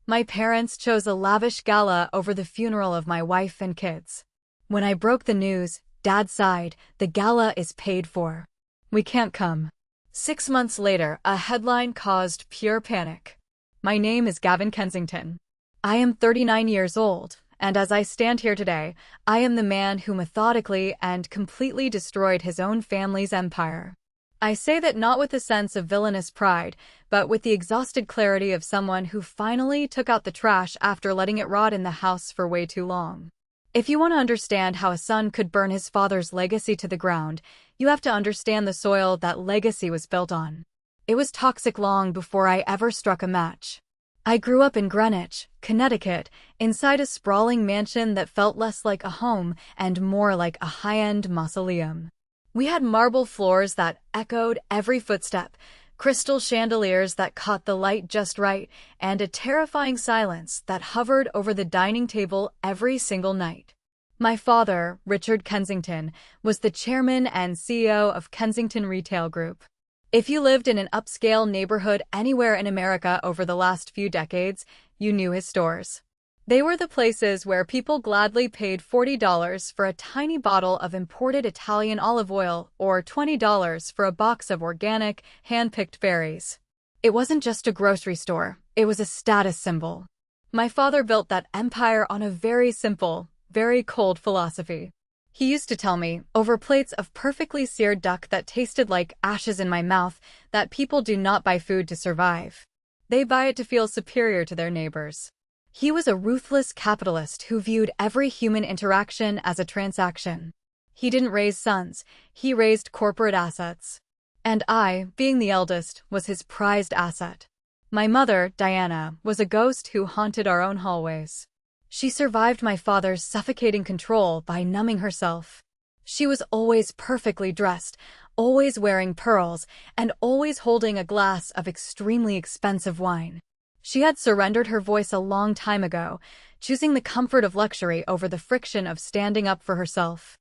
My parents chose a lavish gala over the funeral of my wife and kids. When I broke the news, Dad sighed, "The gala is paid for. We can't come." 6 months later, a headline caused pure panic. My name is Gavin Kensington. I am 39 years old, and as I stand here today, I am the man who methodically and completely destroyed his own family's empire. I say that not with a sense of villainous pride, but with the exhausted clarity of someone who finally took out the trash after letting it rot in the house for way too long. If you want to understand how a son could burn his father's legacy to the ground, you have to understand the soil that legacy was built on. It was toxic long before I ever struck a match. I grew up in Greenwich, Connecticut, inside a sprawling mansion that felt less like a home and more like a high-end mausoleum. We had marble floors that echoed every footstep, crystal chandeliers that caught the light just right, and a terrifying silence that hovered over the dining table every single night. My father, Richard Kensington, was the chairman and CEO of Kensington Retail Group. If you lived in an upscale neighborhood anywhere in America over the last few decades, you knew his stores. They were the places where people gladly paid $40 for a tiny bottle of imported Italian olive oil or $20 for a box of organic, hand-picked berries. It wasn't just a grocery store, it was a status symbol. My father built that empire on a very simple, very cold philosophy. He used to tell me, over plates of perfectly seared duck that tasted like ashes in my mouth, that people do not buy food to survive. They buy it to feel superior to their neighbors. He was a ruthless capitalist who viewed every human interaction as a transaction. He didn't raise sons, he raised corporate assets. And I, being the eldest, was his prized asset. My mother, Diana, was a ghost who haunted our own hallways. She survived my father's suffocating control by numbing herself. She was always perfectly dressed, always wearing pearls, and always holding a glass of extremely expensive wine. She had surrendered her voice a long time ago, choosing the comfort of luxury over the friction of standing up for herself.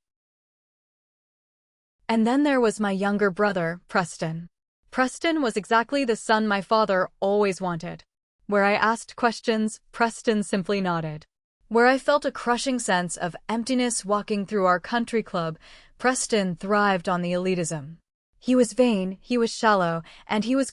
And then there was my younger brother, Preston. Preston was exactly the son my father always wanted. Where I asked questions, Preston simply nodded. Where I felt a crushing sense of emptiness walking through our country club, Preston thrived on the elitism. He was vain, he was shallow, and he was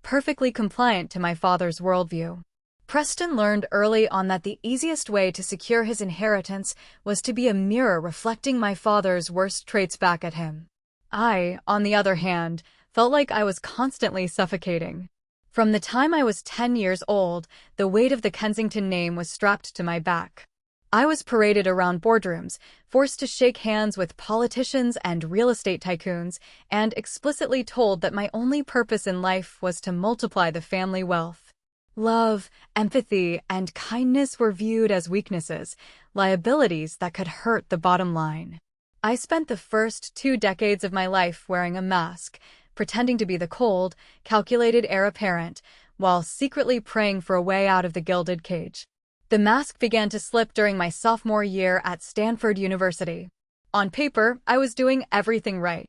perfectly compliant to my father's worldview. Preston learned early on that the easiest way to secure his inheritance was to be a mirror reflecting my father's worst traits back at him. I, on the other hand, felt like I was constantly suffocating. From the time I was 10 years old, the weight of the Kensington name was strapped to my back. I was paraded around boardrooms, forced to shake hands with politicians and real estate tycoons, and explicitly told that my only purpose in life was to multiply the family wealth. Love, empathy, and kindness were viewed as weaknesses, liabilities that could hurt the bottom line. I spent the first 2 decades of my life wearing a mask, pretending to be the cold, calculated heir apparent, while secretly praying for a way out of the gilded cage. The mask began to slip during my sophomore year at Stanford University. On paper, I was doing everything right.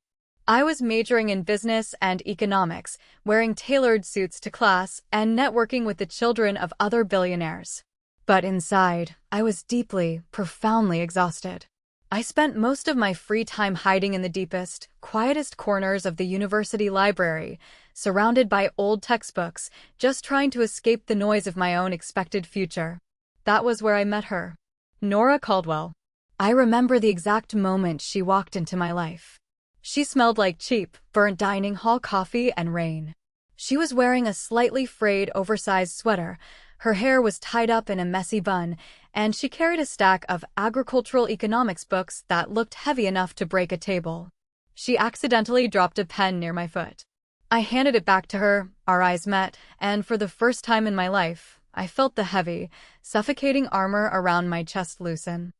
I was majoring in business and economics, wearing tailored suits to class, and networking with the children of other billionaires. But inside, I was deeply, profoundly exhausted. I spent most of my free time hiding in the deepest, quietest corners of the university library, surrounded by old textbooks, just trying to escape the noise of my own expected future. That was where I met her. Nora Caldwell. I remember the exact moment she walked into my life. She smelled like cheap, burnt dining hall coffee and rain. She was wearing a slightly frayed, oversized sweater, her hair was tied up in a messy bun, and she carried a stack of agricultural economics books that looked heavy enough to break a table. She accidentally dropped a pen near my foot. I handed it back to her, our eyes met, and for the first time in my life, I felt the heavy, suffocating armor around my chest loosen.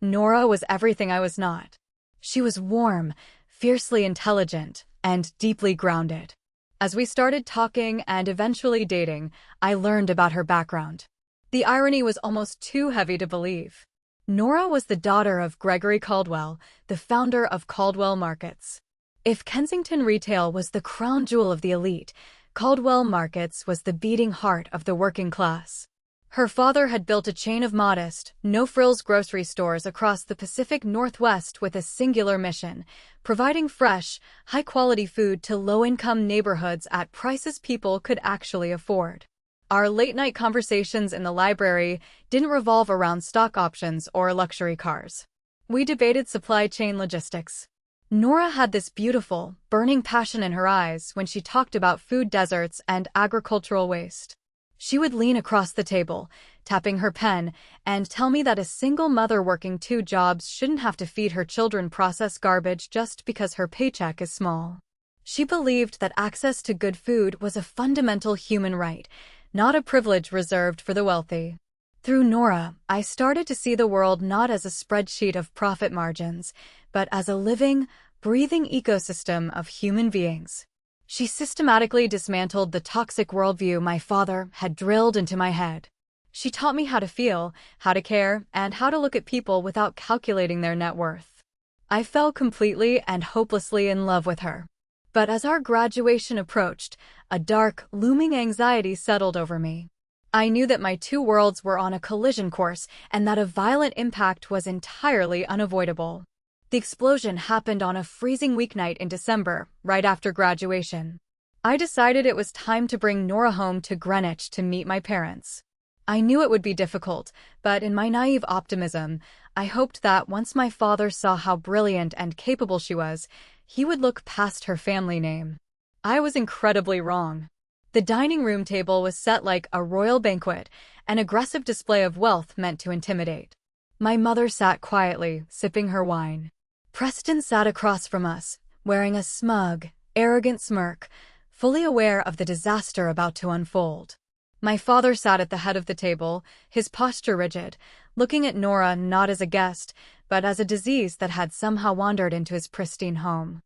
Nora was everything I was not. She was warm, fiercely intelligent, and deeply grounded. As we started talking and eventually dating, I learned about her background. The irony was almost too heavy to believe. Nora was the daughter of Gregory Caldwell, the founder of Caldwell Markets. If Kensington retail was the crown jewel of the elite, Caldwell Markets was the beating heart of the working class. Her father had built a chain of modest, no-frills grocery stores across the Pacific Northwest with a singular mission: providing fresh, high-quality food to low-income neighborhoods at prices people could actually afford. Our late-night conversations in the library didn't revolve around stock options or luxury cars. We debated supply chain logistics. Nora had this beautiful, burning passion in her eyes when she talked about food deserts and agricultural waste. She would lean across the table, tapping her pen, and tell me that a single mother working 2 jobs shouldn't have to feed her children processed garbage just because her paycheck is small. She believed that access to good food was a fundamental human right, not a privilege reserved for the wealthy. Through Nora, I started to see the world not as a spreadsheet of profit margins, but as a living, breathing ecosystem of human beings. She systematically dismantled the toxic worldview my father had drilled into my head. She taught me how to feel, how to care, and how to look at people without calculating their net worth. I fell completely and hopelessly in love with her. But as our graduation approached, a dark, looming anxiety settled over me. I knew that my 2 worlds were on a collision course and that a violent impact was entirely unavoidable. The explosion happened on a freezing weeknight in December, right after graduation. I decided it was time to bring Nora home to Greenwich to meet my parents. I knew it would be difficult, but in my naive optimism, I hoped that once my father saw how brilliant and capable she was, he would look past her family name. I was incredibly wrong. The dining room table was set like a royal banquet, an aggressive display of wealth meant to intimidate. My mother sat quietly, sipping her wine. Preston sat across from us, wearing a smug, arrogant smirk, fully aware of the disaster about to unfold. My father sat at the head of the table, his posture rigid, looking at Nora not as a guest, but as a disease that had somehow wandered into his pristine home.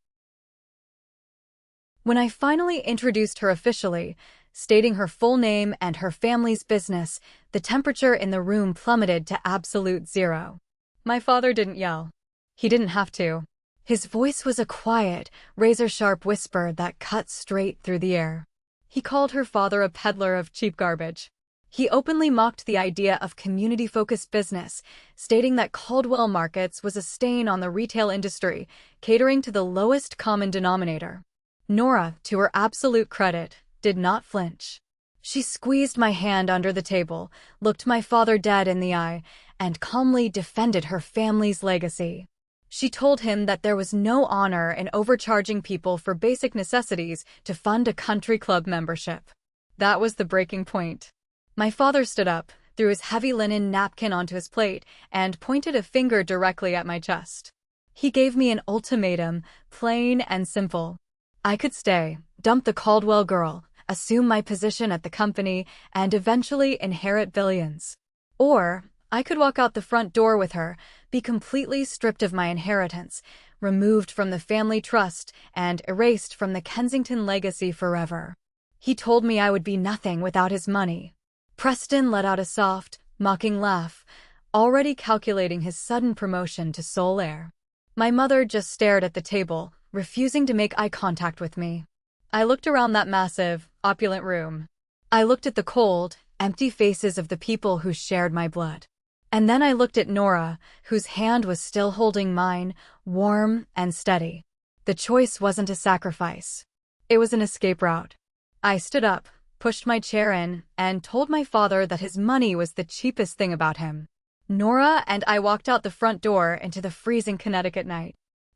When I finally introduced her officially, stating her full name and her family's business, the temperature in the room plummeted to absolute zero. My father didn't yell. He didn't have to. His voice was a quiet, razor-sharp whisper that cut straight through the air. He called her father a peddler of cheap garbage. He openly mocked the idea of community-focused business, stating that Caldwell Markets was a stain on the retail industry, catering to the lowest common denominator. Nora, to her absolute credit, did not flinch. She squeezed my hand under the table, looked my father dead in the eye, and calmly defended her family's legacy. She told him that there was no honor in overcharging people for basic necessities to fund a country club membership. That was the breaking point. My father stood up, threw his heavy linen napkin onto his plate, and pointed a finger directly at my chest. He gave me an ultimatum, plain and simple. I could stay, dump the Caldwell girl, assume my position at the company, and eventually inherit billions. Or I could walk out the front door with her, be completely stripped of my inheritance, removed from the family trust, and erased from the Kensington legacy forever. He told me I would be nothing without his money. Preston let out a soft, mocking laugh, already calculating his sudden promotion to sole heir. My mother just stared at the table, refusing to make eye contact with me. I looked around that massive, opulent room. I looked at the cold, empty faces of the people who shared my blood. And then I looked at Nora, whose hand was still holding mine, warm and steady. The choice wasn't a sacrifice. It was an escape route. I stood up, pushed my chair in, and told my father that his money was the cheapest thing about him. Nora and I walked out the front door into the freezing Connecticut night.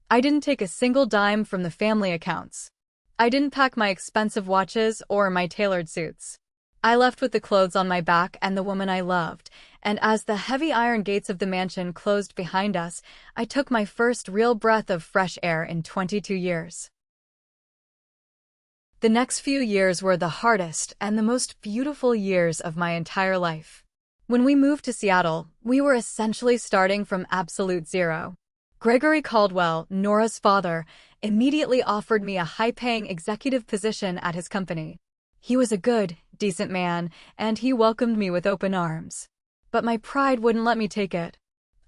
I didn't take a single dime from the family accounts. I didn't pack my expensive watches or my tailored suits. I left with the clothes on my back and the woman I loved, and as the heavy iron gates of the mansion closed behind us, I took my first real breath of fresh air in 22 years. The next few years were the hardest and the most beautiful years of my entire life. When we moved to Seattle, we were essentially starting from absolute zero. Gregory Caldwell, Nora's father, immediately offered me a high-paying executive position at his company. He was a good, decent man, and he welcomed me with open arms. But my pride wouldn't let me take it.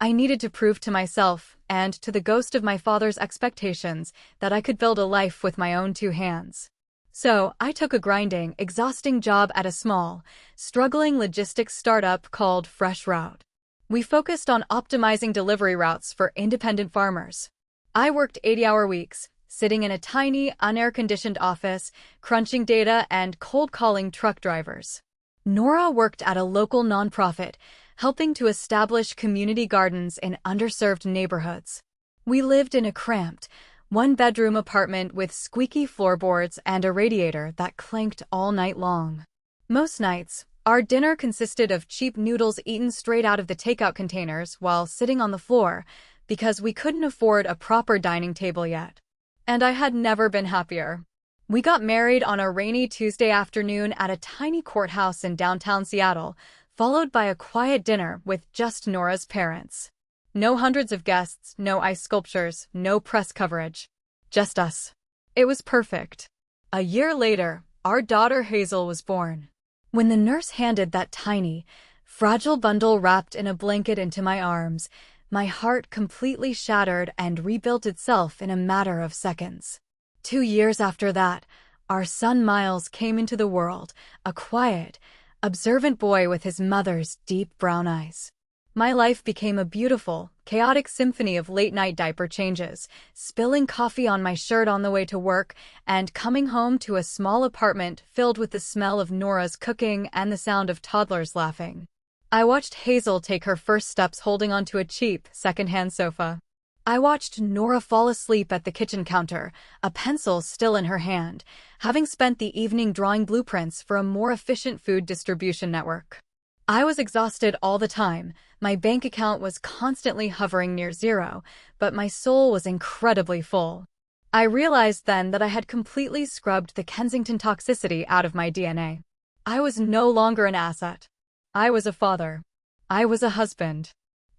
I needed to prove to myself, and to the ghost of my father's expectations, that I could build a life with my own 2 hands. So, I took a grinding, exhausting job at a small, struggling logistics startup called Fresh Route. We focused on optimizing delivery routes for independent farmers. I worked 80-hour weeks, sitting in a tiny, unair-conditioned office, crunching data and cold-calling truck drivers. Nora worked at a local nonprofit, helping to establish community gardens in underserved neighborhoods. We lived in a cramped, one-bedroom apartment with squeaky floorboards and a radiator that clanked all night long. Most nights, our dinner consisted of cheap noodles eaten straight out of the takeout containers while sitting on the floor because we couldn't afford a proper dining table yet. And I had never been happier. We got married on a rainy Tuesday afternoon at a tiny courthouse in downtown Seattle, followed by a quiet dinner with just Nora's parents. No hundreds of guests, no ice sculptures, no press coverage. Just us. It was perfect. A year later, our daughter Hazel was born. When the nurse handed that tiny, fragile bundle wrapped in a blanket into my arms, my heart completely shattered and rebuilt itself in a matter of seconds. 2 years after that, our son Miles came into the world, a quiet, observant boy with his mother's deep brown eyes. My life became a beautiful, chaotic symphony of late-night diaper changes, spilling coffee on my shirt on the way to work, and coming home to a small apartment filled with the smell of Nora's cooking and the sound of toddlers laughing. I watched Hazel take her first steps holding onto a cheap, second-hand sofa. I watched Nora fall asleep at the kitchen counter, a pencil still in her hand, having spent the evening drawing blueprints for a more efficient food distribution network. I was exhausted all the time, my bank account was constantly hovering near zero, but my soul was incredibly full. I realized then that I had completely scrubbed the Kensington toxicity out of my DNA. I was no longer an asset. I was a father. I was a husband.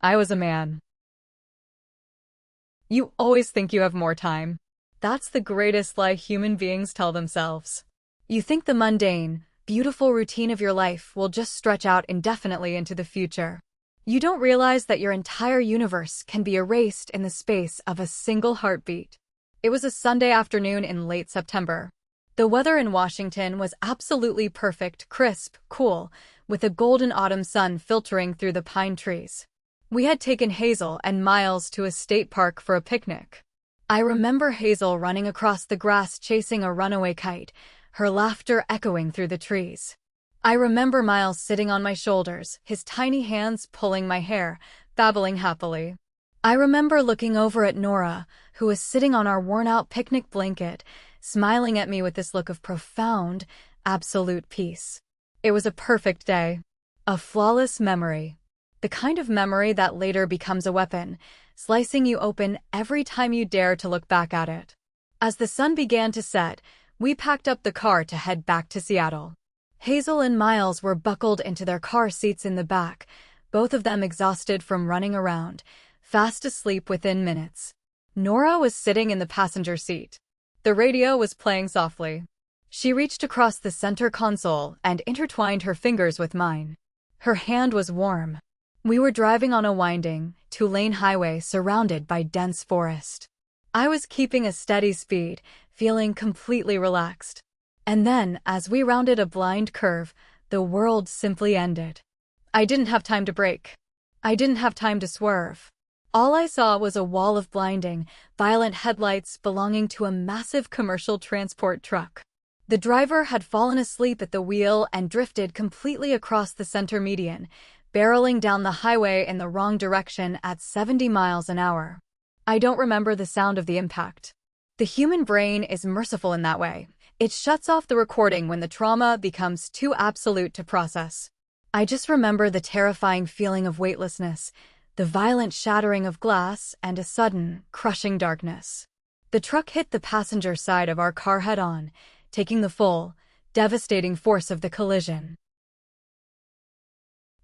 I was a man. You always think you have more time. That's the greatest lie human beings tell themselves. You think the mundane, beautiful routine of your life will just stretch out indefinitely into the future. You don't realize that your entire universe can be erased in the space of a single heartbeat. It was a Sunday afternoon in late September. The weather in Washington was absolutely perfect, crisp, cool, with a golden autumn sun filtering through the pine trees. We had taken Hazel and Miles to a state park for a picnic. I remember Hazel running across the grass chasing a runaway kite, her laughter echoing through the trees. I remember Miles sitting on my shoulders, his tiny hands pulling my hair, babbling happily. I remember looking over at Nora, who was sitting on our worn-out picnic blanket, smiling at me with this look of profound, absolute peace. It was a perfect day. A flawless memory. The kind of memory that later becomes a weapon, slicing you open every time you dare to look back at it. As the sun began to set, we packed up the car to head back to Seattle. Hazel and Miles were buckled into their car seats in the back, both of them exhausted from running around, fast asleep within minutes. Nora was sitting in the passenger seat. The radio was playing softly. She reached across the center console and intertwined her fingers with mine. Her hand was warm. We were driving on a winding, 2-lane highway surrounded by dense forest. I was keeping a steady speed, feeling completely relaxed. And then, as we rounded a blind curve, the world simply ended. I didn't have time to brake. I didn't have time to swerve. All I saw was a wall of blinding, violent headlights belonging to a massive commercial transport truck. The driver had fallen asleep at the wheel and drifted completely across the center median, barreling down the highway in the wrong direction at 70 miles an hour. I don't remember the sound of the impact. The human brain is merciful in that way. It shuts off the recording when the trauma becomes too absolute to process. I just remember the terrifying feeling of weightlessness, the violent shattering of glass, and a sudden, crushing darkness. The truck hit the passenger side of our car head-on, taking the full, devastating force of the collision.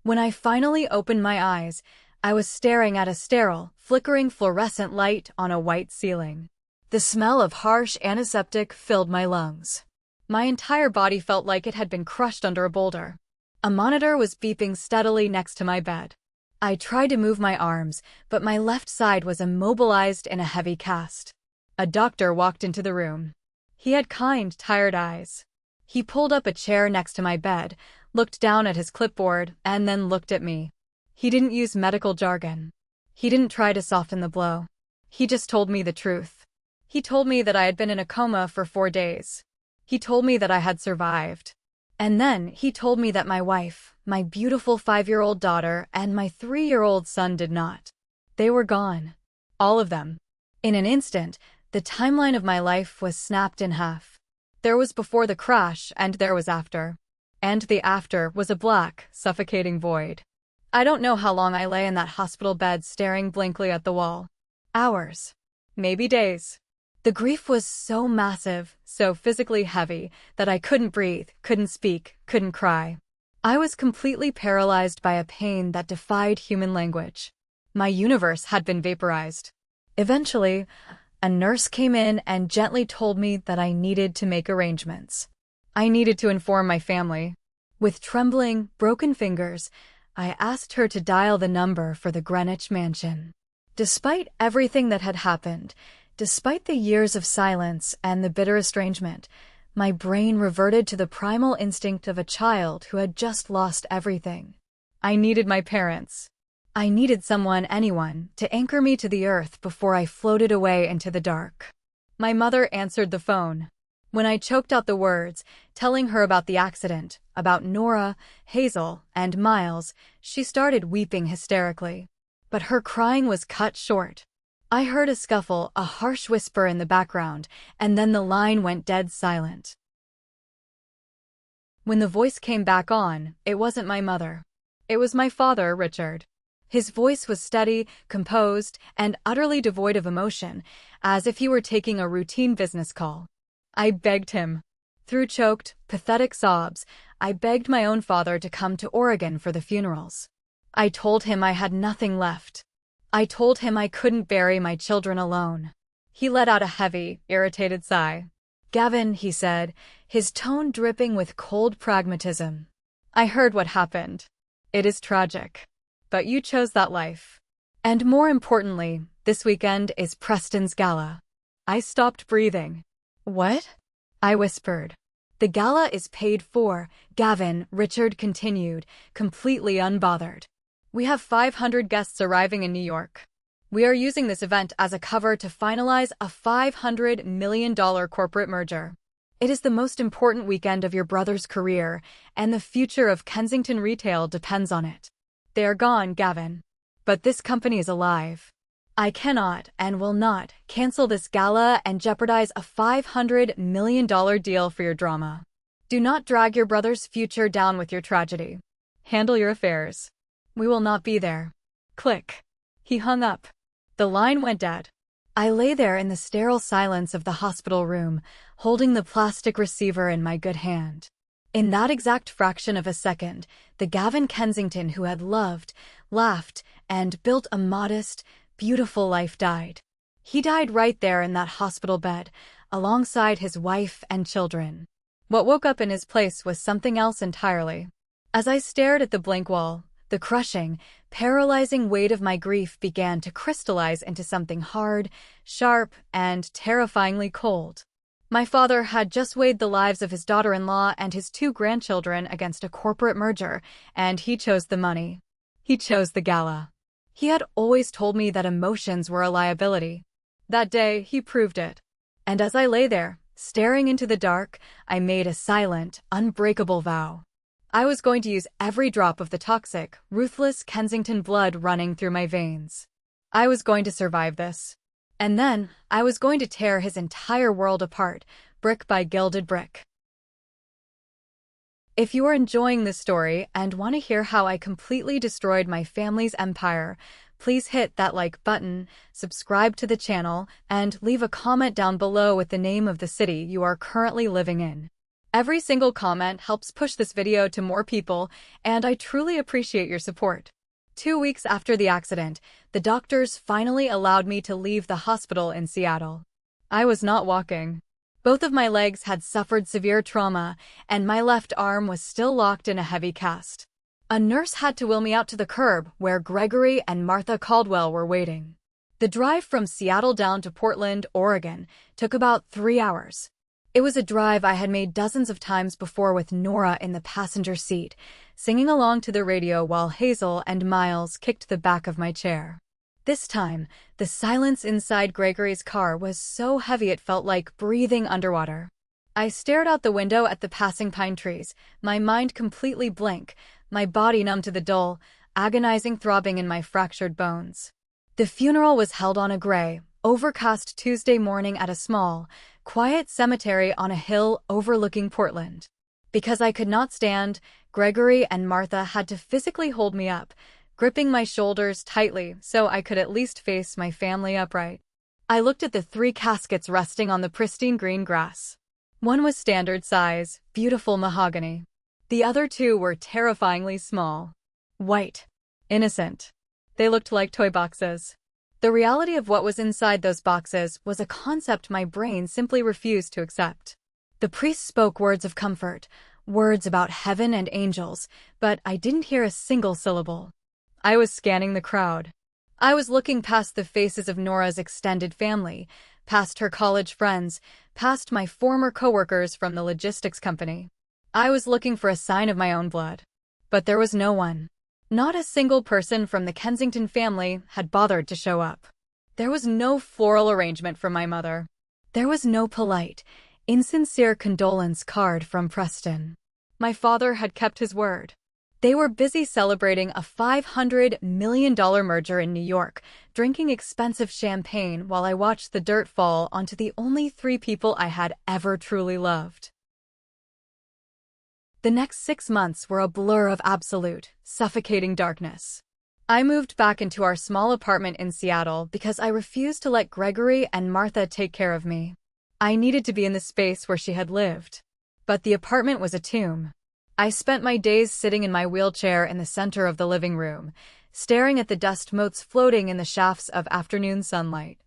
When I finally opened my eyes, I was staring at a sterile, flickering fluorescent light on a white ceiling. The smell of harsh antiseptic filled my lungs. My entire body felt like it had been crushed under a boulder. A monitor was beeping steadily next to my bed. I tried to move my arms, but my left side was immobilized in a heavy cast. A doctor walked into the room. He had kind, tired eyes. He pulled up a chair next to my bed, looked down at his clipboard, and then looked at me. He didn't use medical jargon. He didn't try to soften the blow. He just told me the truth. He told me that I had been in a coma for 4 days. He told me that I had survived. And then he told me that my wife, my beautiful 5-year-old daughter, and my 3-year-old son did not. They were gone. All of them. In an instant, the timeline of my life was snapped in half. There was before the crash, and there was after. And the after was a black, suffocating void. I don't know how long I lay in that hospital bed staring blankly at the wall. Hours. Maybe days. The grief was so massive, so physically heavy, that I couldn't breathe, couldn't speak, couldn't cry. I was completely paralyzed by a pain that defied human language. My universe had been vaporized. Eventually, a nurse came in and gently told me that I needed to make arrangements. I needed to inform my family. With trembling, broken fingers, I asked her to dial the number for the Greenwich mansion. Despite everything that had happened, despite the years of silence and the bitter estrangement, my brain reverted to the primal instinct of a child who had just lost everything. I needed my parents. I needed someone, anyone, to anchor me to the earth before I floated away into the dark. My mother answered the phone. When I choked out the words, telling her about the accident, about Nora, Hazel, and Miles, she started weeping hysterically. But her crying was cut short. I heard a scuffle, a harsh whisper in the background, and then the line went dead silent. When the voice came back on, it wasn't my mother. It was my father, Richard. His voice was steady, composed, and utterly devoid of emotion, as if he were taking a routine business call. I begged him. Through choked, pathetic sobs, I begged my own father to come to Oregon for the funerals. I told him I had nothing left. I told him I couldn't bury my children alone. He let out a heavy, irritated sigh. "Gavin," he said, his tone dripping with cold pragmatism. "I heard what happened. It is tragic. But you chose that life. And more importantly, this weekend is Preston's gala." I stopped breathing. "What?" I whispered. "The gala is paid for, Gavin," Richard continued, completely unbothered. "We have 500 guests arriving in New York. We are using this event as a cover to finalize a $500 million corporate merger. It is the most important weekend of your brother's career, and the future of Kensington retail depends on it. They are gone, Gavin. But this company is alive. I cannot and will not cancel this gala and jeopardize a $500 million deal for your drama. Do not drag your brother's future down with your tragedy. Handle your affairs. We will not be there." Click. He hung up. The line went dead. I lay there in the sterile silence of the hospital room, holding the plastic receiver in my good hand. In that exact fraction of a second, the Gavin Kensington who had loved, laughed, and built a modest, beautiful life died. He died right there in that hospital bed, alongside his wife and children. What woke up in his place was something else entirely. As I stared at the blank wall, the crushing, paralyzing weight of my grief began to crystallize into something hard, sharp, and terrifyingly cold. My father had just weighed the lives of his daughter-in-law and his 2 grandchildren against a corporate merger, and he chose the money. He chose the gala. He had always told me that emotions were a liability. That day, he proved it. And as I lay there, staring into the dark, I made a silent, unbreakable vow. I was going to use every drop of the toxic, ruthless Kensington blood running through my veins. I was going to survive this. And then, I was going to tear his entire world apart, brick by gilded brick. If you are enjoying this story and want to hear how I completely destroyed my family's empire, please hit that like button, subscribe to the channel, and leave a comment down below with the name of the city you are currently living in. Every single comment helps push this video to more people, and I truly appreciate your support. 2 weeks after the accident, the doctors finally allowed me to leave the hospital in Seattle. I was not walking. Both of my legs had suffered severe trauma, and my left arm was still locked in a heavy cast. A nurse had to wheel me out to the curb where Gregory and Martha Caldwell were waiting. The drive from Seattle down to Portland, Oregon, took about 3 hours. It was a drive I had made dozens of times before with Nora in the passenger seat, singing along to the radio while Hazel and Miles kicked the back of my chair. This time, the silence inside Gregory's car was so heavy it felt like breathing underwater. I stared out the window at the passing pine trees, my mind completely blank, my body numb to the dull, agonizing throbbing in my fractured bones. The funeral was held on a gray, overcast Tuesday morning at a small, quiet cemetery on a hill overlooking Portland. Because I could not stand, Gregory and Martha had to physically hold me up, gripping my shoulders tightly so I could at least face my family upright. I looked at the 3 caskets resting on the pristine green grass. One was standard size, beautiful mahogany. The other 2 were terrifyingly small. White. Innocent. They looked like toy boxes. The reality of what was inside those boxes was a concept my brain simply refused to accept. The priest spoke words of comfort, words about heaven and angels, but I didn't hear a single syllable. I was scanning the crowd. I was looking past the faces of Nora's extended family, past her college friends, past my former coworkers from the logistics company. I was looking for a sign of my own blood. But there was no one. Not a single person from the Kensington family had bothered to show up. There was no floral arrangement from my mother. There was no polite, insincere condolence card from Preston. My father had kept his word. They were busy celebrating a $500 million merger in New York, drinking expensive champagne while I watched the dirt fall onto the only 3 people I had ever truly loved. The next 6 months were a blur of absolute, suffocating darkness. I moved back into our small apartment in Seattle because I refused to let Gregory and Martha take care of me. I needed to be in the space where she had lived. But the apartment was a tomb. I spent my days sitting in my wheelchair in the center of the living room, staring at the dust motes floating in the shafts of afternoon sunlight.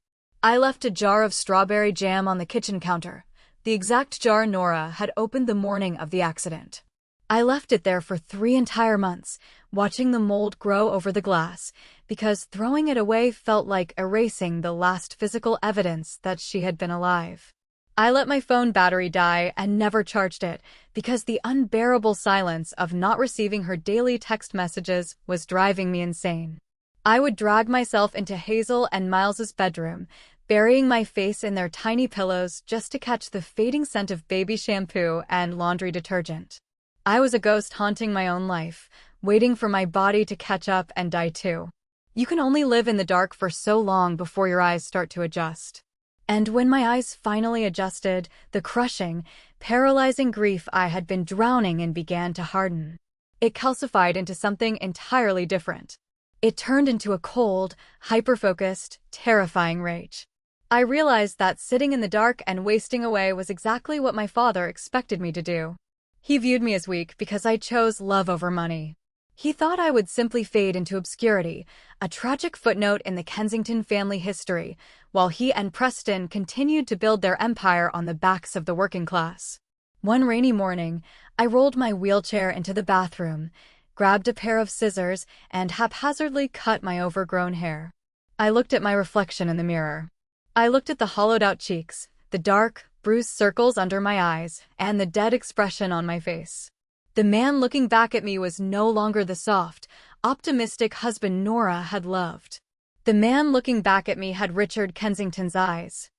I left a jar of strawberry jam on the kitchen counter, the exact jar Nora had opened the morning of the accident. I left it there for 3 entire months, watching the mold grow over the glass, because throwing it away felt like erasing the last physical evidence that she had been alive. I let my phone battery die and never charged it, because the unbearable silence of not receiving her daily text messages was driving me insane. I would drag myself into Hazel and Miles's bedroom, burying my face in their tiny pillows just to catch the fading scent of baby shampoo and laundry detergent. I was a ghost haunting my own life, waiting for my body to catch up and die too. You can only live in the dark for so long before your eyes start to adjust. And when my eyes finally adjusted, the crushing, paralyzing grief I had been drowning in began to harden. It calcified into something entirely different. It turned into a cold, hyper-focused, terrifying rage. I realized that sitting in the dark and wasting away was exactly what my father expected me to do. He viewed me as weak because I chose love over money. He thought I would simply fade into obscurity, a tragic footnote in the Kensington family history, while he and Preston continued to build their empire on the backs of the working class. One rainy morning, I rolled my wheelchair into the bathroom, grabbed a pair of scissors, and haphazardly cut my overgrown hair. I looked at my reflection in the mirror. I looked at the hollowed-out cheeks, the dark, bruised circles under my eyes, and the dead expression on my face. The man looking back at me was no longer the soft, optimistic husband Nora had loved. The man looking back at me had Richard Kensington's eyes.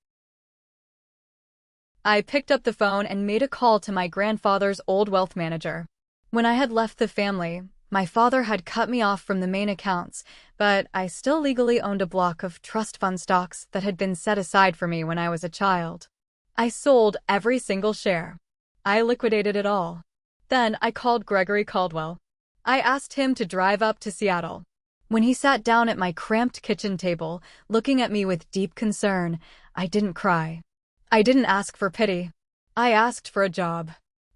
I picked up the phone and made a call to my grandfather's old wealth manager. When I had left the family, my father had cut me off from the main accounts, but I still legally owned a block of trust fund stocks that had been set aside for me when I was a child. I sold every single share. I liquidated it all. Then I called Gregory Caldwell. I asked him to drive up to Seattle. When he sat down at my cramped kitchen table, looking at me with deep concern, I didn't cry. I didn't ask for pity. I asked for a job.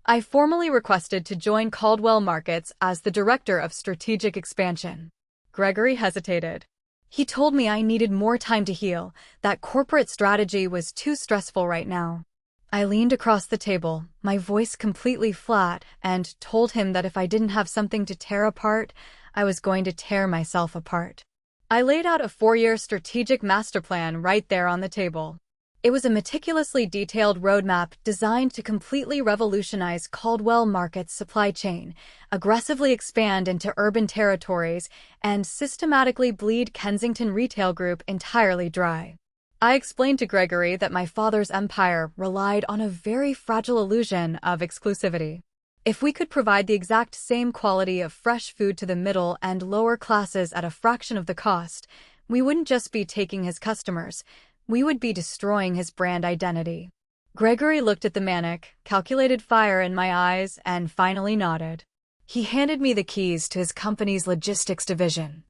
I formally requested to join Caldwell Markets as the Director of Strategic Expansion. Gregory hesitated. He told me I needed more time to heal, that corporate strategy was too stressful right now. I leaned across the table, my voice completely flat, and told him that if I didn't have something to tear apart, I was going to tear myself apart. I laid out a 4-year strategic master plan right there on the table. It was a meticulously detailed roadmap designed to completely revolutionize Caldwell Market's supply chain, aggressively expand into urban territories, and systematically bleed Kensington Retail Group entirely dry. I explained to Gregory that my father's empire relied on a very fragile illusion of exclusivity. If we could provide the exact same quality of fresh food to the middle and lower classes at a fraction of the cost, we wouldn't just be taking his customers, we would be destroying his brand identity. Gregory looked at the manic, calculated fire in my eyes, and finally nodded. He handed me the keys to his company's logistics division.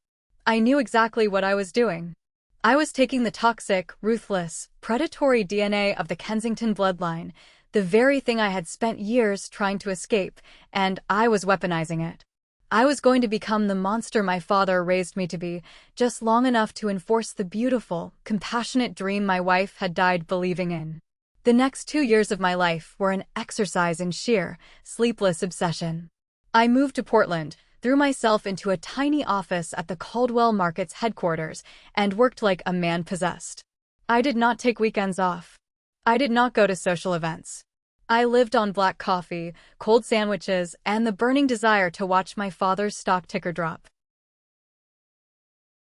I knew exactly what I was doing. I was taking the toxic, ruthless, predatory DNA of the Kensington bloodline, the very thing I had spent years trying to escape, and I was weaponizing it. I was going to become the monster my father raised me to be, just long enough to enforce the beautiful, compassionate dream my wife had died believing in. The next 2 years of my life were an exercise in sheer, sleepless obsession. I moved to Portland, threw myself into a tiny office at the Caldwell Market's headquarters, and worked like a man possessed. I did not take weekends off. I did not go to social events. I lived on black coffee, cold sandwiches, and the burning desire to watch my father's stock ticker drop.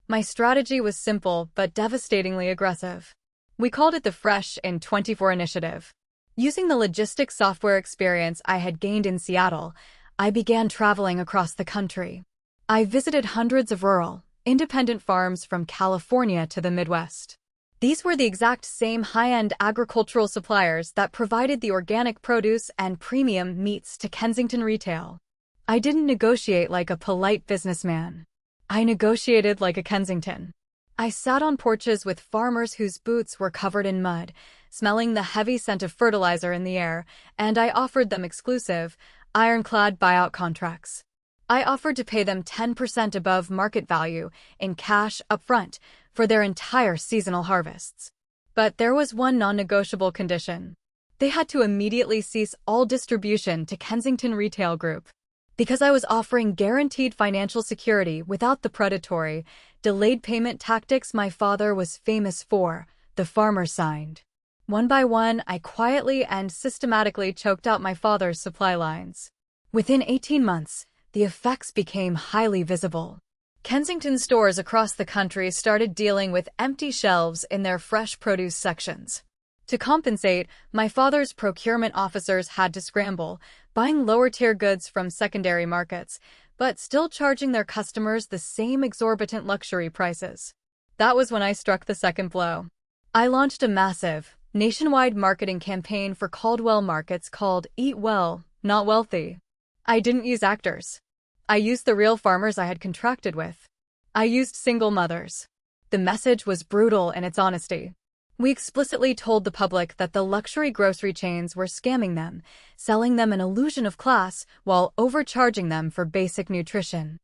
My strategy was simple but devastatingly aggressive. We called it the Fresh in 24 initiative. Using the logistics software experience I had gained in Seattle, I began traveling across the country. I visited hundreds of rural, independent farms from California to the Midwest. These were the exact same high-end agricultural suppliers that provided the organic produce and premium meats to Kensington Retail. I didn't negotiate like a polite businessman. I negotiated like a Kensington. I sat on porches with farmers whose boots were covered in mud, smelling the heavy scent of fertilizer in the air, and I offered them exclusive, ironclad buyout contracts. I offered to pay them 10% above market value in cash upfront for their entire seasonal harvests. But there was one non-negotiable condition. They had to immediately cease all distribution to Kensington Retail Group. Because I was offering guaranteed financial security without the predatory, delayed payment tactics my father was famous for, the farmers signed. One by one, I quietly and systematically choked out my father's supply lines. Within 18 months, the effects became highly visible. Kensington stores across the country started dealing with empty shelves in their fresh produce sections. To compensate, my father's procurement officers had to scramble, buying lower-tier goods from secondary markets, but still charging their customers the same exorbitant luxury prices. That was when I struck the second blow. I launched a massive, nationwide marketing campaign for Caldwell Markets called Eat Well, Not Wealthy. I didn't use actors. I used the real farmers I had contracted with. I used single mothers. The message was brutal in its honesty. We explicitly told the public that the luxury grocery chains were scamming them, selling them an illusion of class while overcharging them for basic nutrition.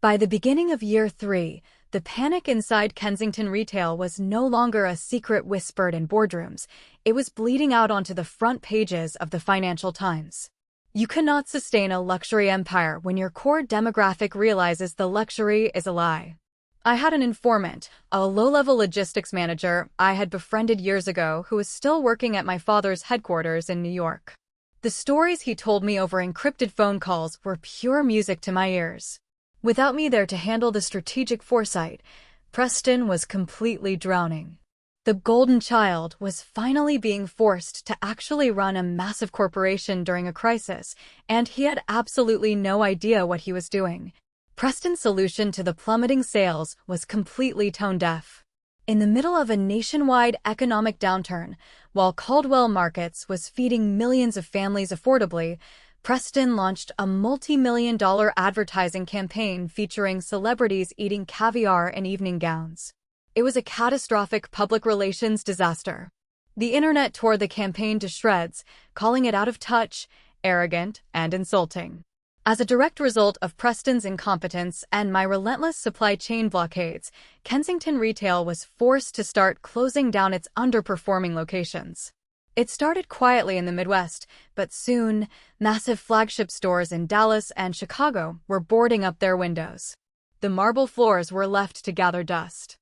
By the beginning of year 3, the panic inside Kensington Retail was no longer a secret whispered in boardrooms. It was bleeding out onto the front pages of the Financial Times. You cannot sustain a luxury empire when your core demographic realizes the luxury is a lie. I had an informant, a low-level logistics manager I had befriended years ago who was still working at my father's headquarters in New York. The stories he told me over encrypted phone calls were pure music to my ears. Without me there to handle the strategic foresight, Preston was completely drowning. The golden child was finally being forced to actually run a massive corporation during a crisis, and he had absolutely no idea what he was doing. Preston's solution to the plummeting sales was completely tone-deaf. In the middle of a nationwide economic downturn, while Caldwell Markets was feeding millions of families affordably, Preston launched a multi-million-dollar advertising campaign featuring celebrities eating caviar in evening gowns. It was a catastrophic public relations disaster. The internet tore the campaign to shreds, calling it out of touch, arrogant, and insulting. As a direct result of Preston's incompetence and my relentless supply chain blockades, Kensington Retail was forced to start closing down its underperforming locations. It started quietly in the Midwest, but soon, massive flagship stores in Dallas and Chicago were boarding up their windows. The marble floors were left to gather dust.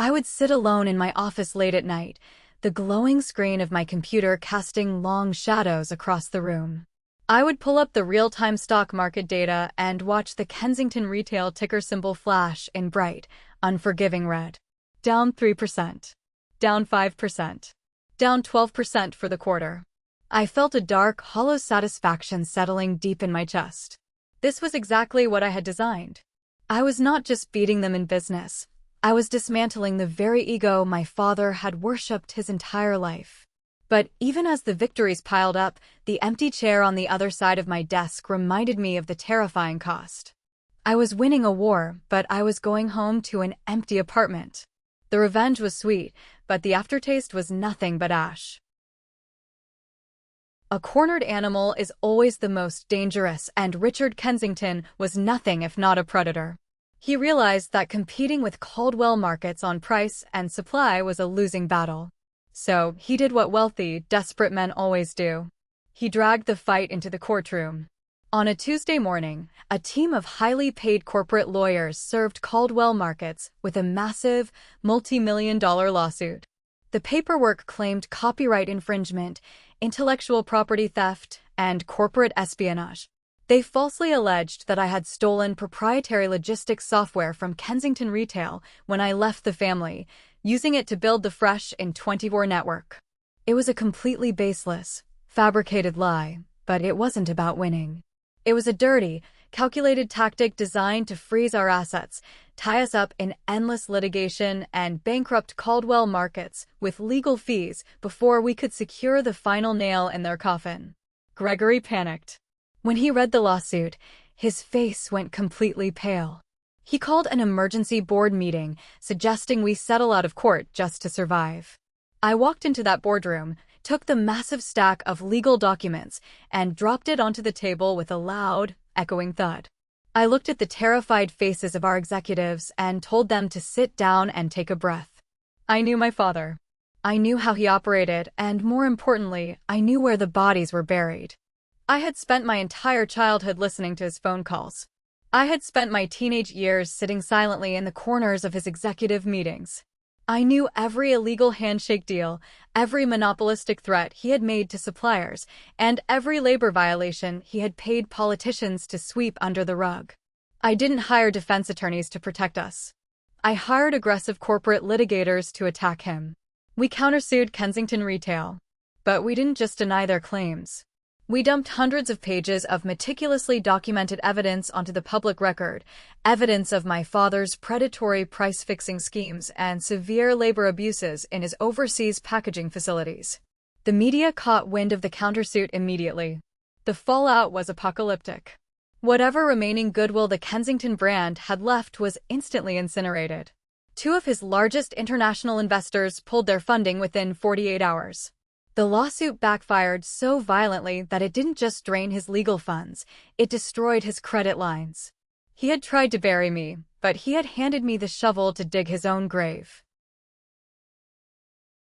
I would sit alone in my office late at night, the glowing screen of my computer casting long shadows across the room. I would pull up the real-time stock market data and watch the Kensington retail ticker symbol flash in bright, unforgiving red. Down 3%. Down 5%. Down 12% for the quarter. I felt a dark, hollow satisfaction settling deep in my chest. This was exactly what I had designed. I was not just beating them in business. I was dismantling the very ego my father had worshipped his entire life. But even as the victories piled up, the empty chair on the other side of my desk reminded me of the terrifying cost. I was winning a war, but I was going home to an empty apartment. The revenge was sweet, but the aftertaste was nothing but ash. A cornered animal is always the most dangerous, and Richard Kensington was nothing if not a predator. He realized that competing with Caldwell markets on price and supply was a losing battle. So he did what wealthy, desperate men always do. He dragged the fight into the courtroom. On a Tuesday morning, a team of highly paid corporate lawyers served Caldwell markets with a massive, multi-million-dollar lawsuit. The paperwork claimed copyright infringement, intellectual property theft, and corporate espionage. They falsely alleged that I had stolen proprietary logistics software from Kensington Retail when I left the family, using it to build the Fresh in 24 network. It was a completely baseless, fabricated lie, but it wasn't about winning. It was a dirty, calculated tactic designed to freeze our assets, tie us up in endless litigation, and bankrupt Caldwell markets with legal fees before we could secure the final nail in their coffin. Gregory panicked. When he read the lawsuit, his face went completely pale. He called an emergency board meeting, suggesting we settle out of court just to survive. I walked into that boardroom, took the massive stack of legal documents, and dropped it onto the table with a loud, echoing thud. I looked at the terrified faces of our executives and told them to sit down and take a breath. I knew my father. I knew how he operated, and more importantly, I knew where the bodies were buried. I had spent my entire childhood listening to his phone calls. I had spent my teenage years sitting silently in the corners of his executive meetings. I knew every illegal handshake deal, every monopolistic threat he had made to suppliers, and every labor violation he had paid politicians to sweep under the rug. I didn't hire defense attorneys to protect us. I hired aggressive corporate litigators to attack him. We countersued Kensington Retail. But we didn't just deny their claims. We dumped hundreds of pages of meticulously documented evidence onto the public record, evidence of my father's predatory price-fixing schemes and severe labor abuses in his overseas packaging facilities. The media caught wind of the countersuit immediately. The fallout was apocalyptic. Whatever remaining goodwill the Kensington brand had left was instantly incinerated. Two of his largest international investors pulled their funding within 48 hours. The lawsuit backfired so violently that it didn't just drain his legal funds, it destroyed his credit lines. He had tried to bury me, but he had handed me the shovel to dig his own grave.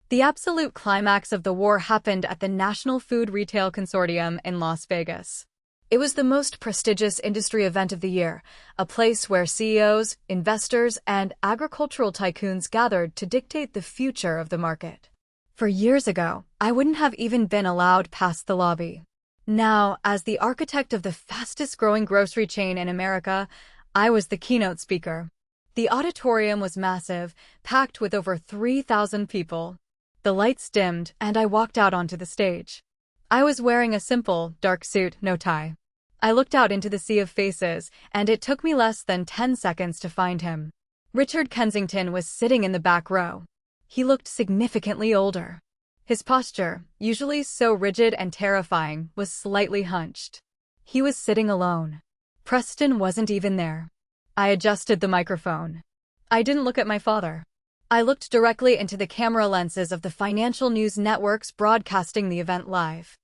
The absolute climax of the war happened at the National Food Retail Consortium in Las Vegas. It was the most prestigious industry event of the year, a place where CEOs, investors, and agricultural tycoons gathered to dictate the future of the market. For years ago, I wouldn't have even been allowed past the lobby. Now, as the architect of the fastest-growing grocery chain in America, I was the keynote speaker. The auditorium was massive, packed with over 3,000 people. The lights dimmed, and I walked out onto the stage. I was wearing a simple, dark suit, no tie. I looked out into the sea of faces, and it took me less than 10 seconds to find him. Richard Kensington was sitting in the back row. He looked significantly older. His posture, usually so rigid and terrifying, was slightly hunched. He was sitting alone. Preston wasn't even there. I adjusted the microphone. I didn't look at my father. I looked directly into the camera lenses of the financial news networks broadcasting the event live.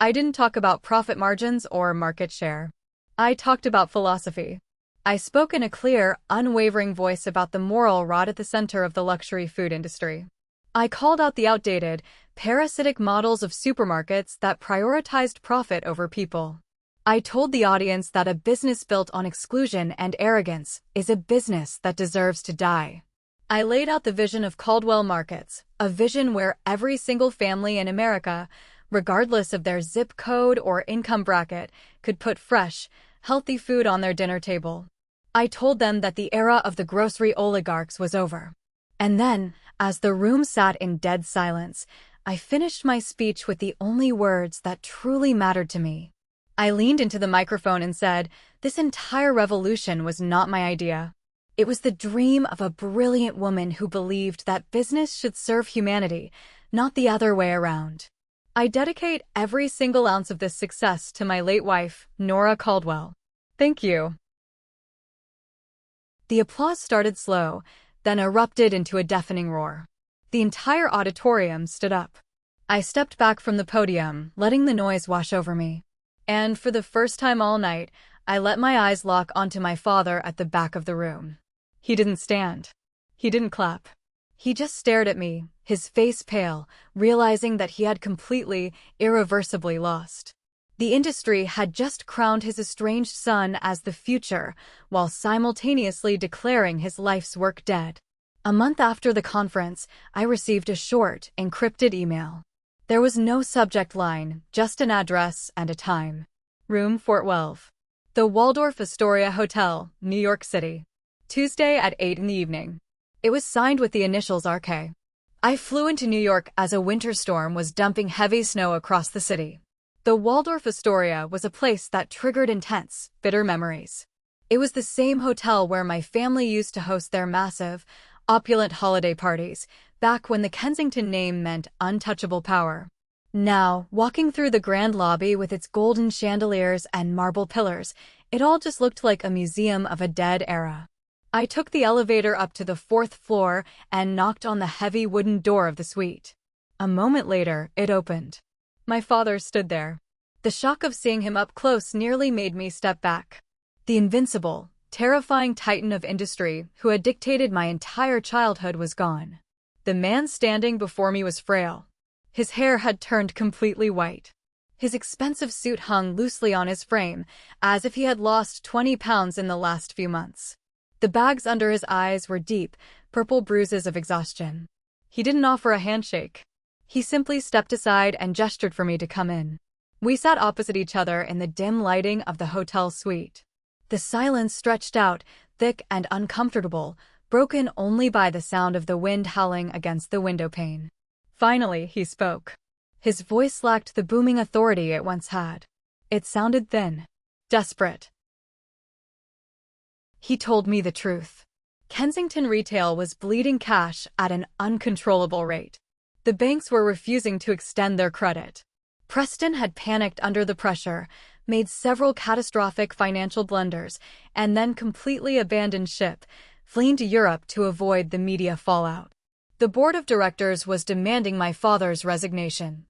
I didn't talk about profit margins or market share. I talked about philosophy. I spoke in a clear, unwavering voice about the moral rot at the center of the luxury food industry. I called out the outdated, parasitic models of supermarkets that prioritized profit over people. I told the audience that a business built on exclusion and arrogance is a business that deserves to die. I laid out the vision of Caldwell Markets, a vision where every single family in America, regardless of their zip code or income bracket, could put fresh, healthy food on their dinner table. I told them that the era of the grocery oligarchs was over. And then, as the room sat in dead silence, I finished my speech with the only words that truly mattered to me. I leaned into the microphone and said, "This entire revolution was not my idea. It was the dream of a brilliant woman who believed that business should serve humanity, not the other way around. I dedicate every single ounce of this success to my late wife, Nora Caldwell. Thank you." The applause started slow, then erupted into a deafening roar. The entire auditorium stood up. I stepped back from the podium, letting the noise wash over me. And for the first time all night, I let my eyes lock onto my father at the back of the room. He didn't stand. He didn't clap. He just stared at me, his face pale, realizing that he had completely, irreversibly lost. The industry had just crowned his estranged son as the future, while simultaneously declaring his life's work dead. A month after the conference, I received a short, encrypted email. There was no subject line, just an address and a time. Room 412. The Waldorf Astoria Hotel, New York City. Tuesday at 8 in the evening. It was signed with the initials RK. I flew into New York as a winter storm was dumping heavy snow across the city. The Waldorf Astoria was a place that triggered intense, bitter memories. It was the same hotel where my family used to host their massive, opulent holiday parties, back when the Kensington name meant untouchable power. Now, walking through the grand lobby with its golden chandeliers and marble pillars, it all just looked like a museum of a dead era. I took the elevator up to the 4th floor and knocked on the heavy wooden door of the suite. A moment later, it opened. My father stood there. The shock of seeing him up close nearly made me step back. The invincible, terrifying titan of industry who had dictated my entire childhood was gone. The man standing before me was frail. His hair had turned completely white. His expensive suit hung loosely on his frame, as if he had lost 20 pounds in the last few months. The bags under his eyes were deep, purple bruises of exhaustion. He didn't offer a handshake. He simply stepped aside and gestured for me to come in. We sat opposite each other in the dim lighting of the hotel suite. The silence stretched out, thick and uncomfortable, broken only by the sound of the wind howling against the windowpane. Finally, he spoke. His voice lacked the booming authority it once had. It sounded thin, desperate. He told me the truth. Kensington retail was bleeding cash at an uncontrollable rate. The banks were refusing to extend their credit. Preston had panicked under the pressure, made several catastrophic financial blunders, and then completely abandoned ship, fleeing to Europe to avoid the media fallout. The board of directors was demanding my father's resignation.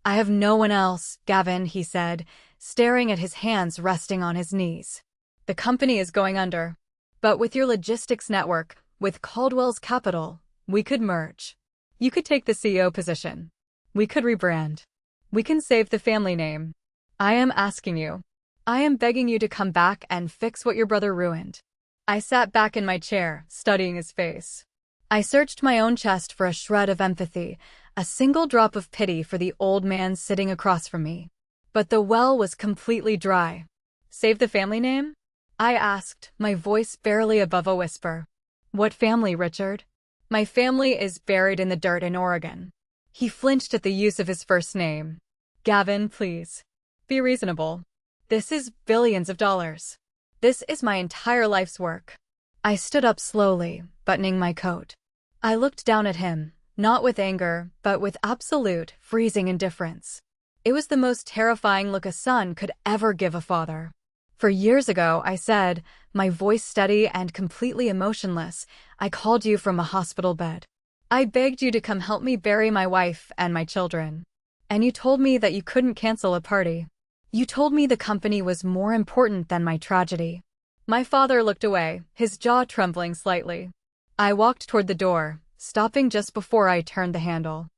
"I have no one else, Gavin," he said, staring at his hands resting on his knees. "The company is going under. But with your logistics network, with Caldwell's capital, we could merge. You could take the CEO position. We could rebrand. We can save the family name. I am asking you. I am begging you to come back and fix what your brother ruined." I sat back in my chair, studying his face. I searched my own chest for a shred of empathy, a single drop of pity for the old man sitting across from me. But the well was completely dry. "Save the family name?" I asked, my voice barely above a whisper. "What family, Richard?" "My family is buried in the dirt in Oregon." He flinched at the use of his first name. "Gavin, please. Be reasonable. This is billions of dollars. This is my entire life's work." I stood up slowly, buttoning my coat. I looked down at him, not with anger, but with absolute, freezing indifference. It was the most terrifying look a son could ever give a father. "For years ago," I said, my voice steady and completely emotionless, "I called you from a hospital bed. I begged you to come help me bury my wife and my children. And you told me that you couldn't cancel a party. You told me the company was more important than my tragedy." My father looked away, his jaw trembling slightly. I walked toward the door, stopping just before I turned the handle.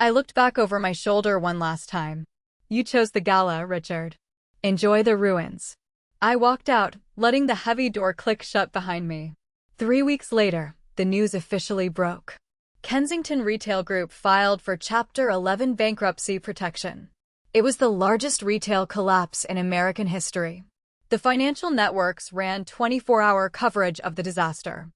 I looked back over my shoulder one last time. "You chose the gala, Richard. Enjoy the ruins." I walked out, letting the heavy door click shut behind me. 3 weeks later, the news officially broke. Kensington Retail Group filed for Chapter 11 bankruptcy protection. It was the largest retail collapse in American history. The financial networks ran 24-hour coverage of the disaster.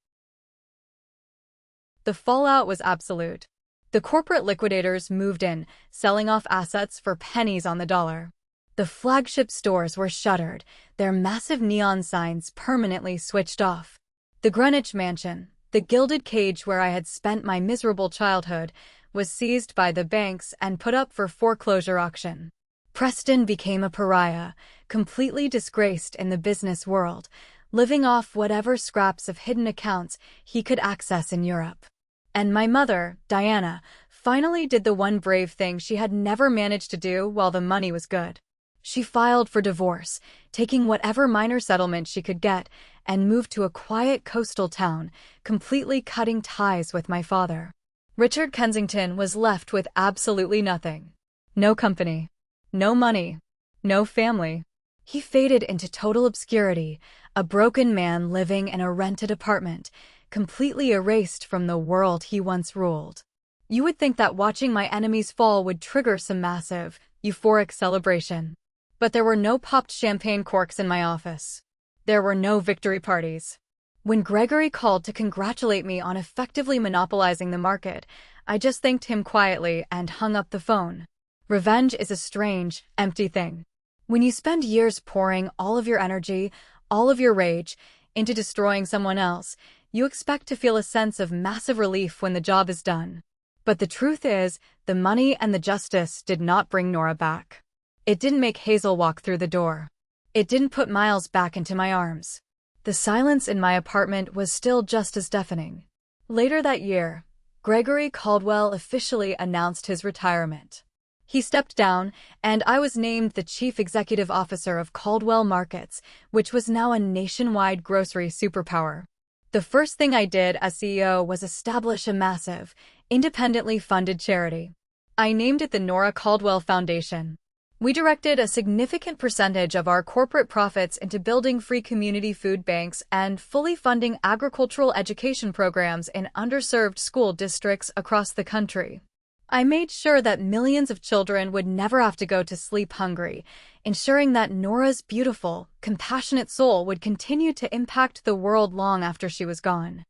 The fallout was absolute. The corporate liquidators moved in, selling off assets for pennies on the dollar. The flagship stores were shuttered, their massive neon signs permanently switched off. The Greenwich Mansion, the gilded cage where I had spent my miserable childhood, was seized by the banks and put up for foreclosure auction. Preston became a pariah, completely disgraced in the business world, living off whatever scraps of hidden accounts he could access in Europe. And my mother, Diana, finally did the one brave thing she had never managed to do while the money was good. She filed for divorce, taking whatever minor settlement she could get, and moved to a quiet coastal town, completely cutting ties with my father. Richard Kensington was left with absolutely nothing. No company. No money. No family. He faded into total obscurity, a broken man living in a rented apartment, completely erased from the world he once ruled. You would think that watching my enemies fall would trigger some massive, euphoric celebration. But there were no popped champagne corks in my office. There were no victory parties. When Gregory called to congratulate me on effectively monopolizing the market, I just thanked him quietly and hung up the phone. Revenge is a strange, empty thing. When you spend years pouring all of your energy, all of your rage, into destroying someone else, you expect to feel a sense of massive relief when the job is done. But the truth is, the money and the justice did not bring Nora back. It didn't make Hazel walk through the door. It didn't put Miles back into my arms. The silence in my apartment was still just as deafening. Later that year, Gregory Caldwell officially announced his retirement. He stepped down, and I was named the Chief Executive Officer of Caldwell Markets, which was now a nationwide grocery superpower. The first thing I did as CEO was establish a massive, independently funded charity. I named it the Nora Caldwell Foundation. We directed a significant percentage of our corporate profits into building free community food banks and fully funding agricultural education programs in underserved school districts across the country. I made sure that millions of children would never have to go to sleep hungry, ensuring that Nora's beautiful, compassionate soul would continue to impact the world long after she was gone.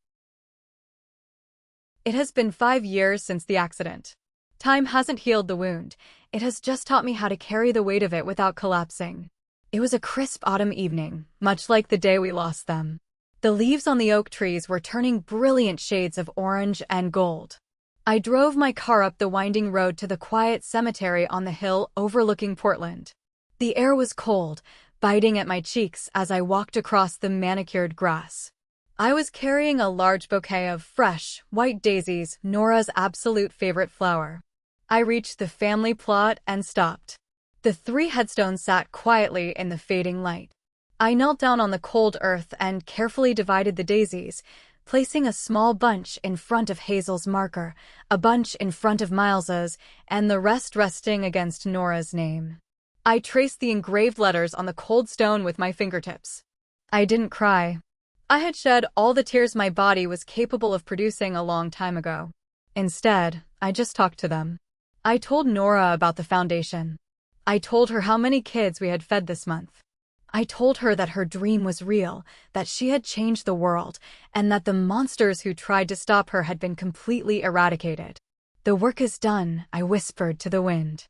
It has been 5 years since the accident. Time hasn't healed the wound. It has just taught me how to carry the weight of it without collapsing. It was a crisp autumn evening, much like the day we lost them. The leaves on the oak trees were turning brilliant shades of orange and gold. I drove my car up the winding road to the quiet cemetery on the hill overlooking Portland. The air was cold, biting at my cheeks as I walked across the manicured grass. I was carrying a large bouquet of fresh, white daisies, Nora's absolute favorite flower. I reached the family plot and stopped. The 3 headstones sat quietly in the fading light. I knelt down on the cold earth and carefully divided the daisies, placing a small bunch in front of Hazel's marker, a bunch in front of Miles's, and the rest resting against Nora's name. I traced the engraved letters on the cold stone with my fingertips. I didn't cry. I had shed all the tears my body was capable of producing a long time ago. Instead, I just talked to them. I told Nora about the foundation. I told her how many kids we had fed this month. I told her that her dream was real, that she had changed the world, and that the monsters who tried to stop her had been completely eradicated. The work is done, I whispered to the wind.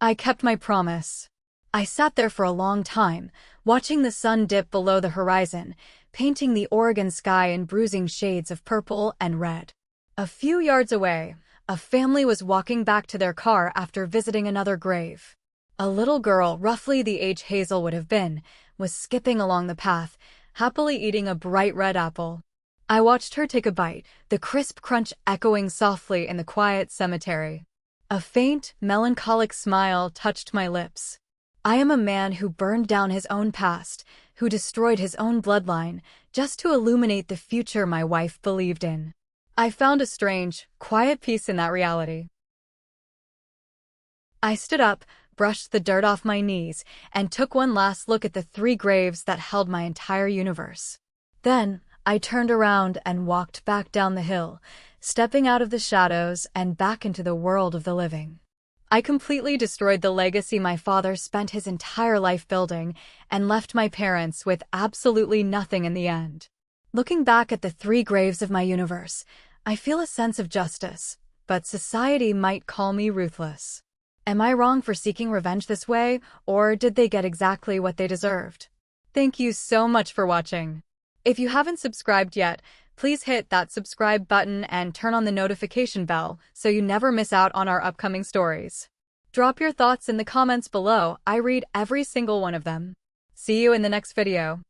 I kept my promise. I sat there for a long time, watching the sun dip below the horizon, painting the Oregon sky in bruising shades of purple and red. A few yards away, a family was walking back to their car after visiting another grave. A little girl, roughly the age Hazel would have been, was skipping along the path, happily eating a bright red apple. I watched her take a bite, the crisp crunch echoing softly in the quiet cemetery. A faint, melancholic smile touched my lips. I am a man who burned down his own past, who destroyed his own bloodline, just to illuminate the future my wife believed in. I found a strange, quiet peace in that reality. I stood up, brushed the dirt off my knees, and took one last look at the 3 graves that held my entire universe. Then, I turned around and walked back down the hill, stepping out of the shadows and back into the world of the living. I completely destroyed the legacy my father spent his entire life building and left my parents with absolutely nothing in the end. Looking back at the 3 graves of my universe, I feel a sense of justice, but society might call me ruthless. Am I wrong for seeking revenge this way, or did they get exactly what they deserved? Thank you so much for watching. If you haven't subscribed yet, please hit that subscribe button and turn on the notification bell so you never miss out on our upcoming stories. Drop your thoughts in the comments below. I read every single one of them. See you in the next video.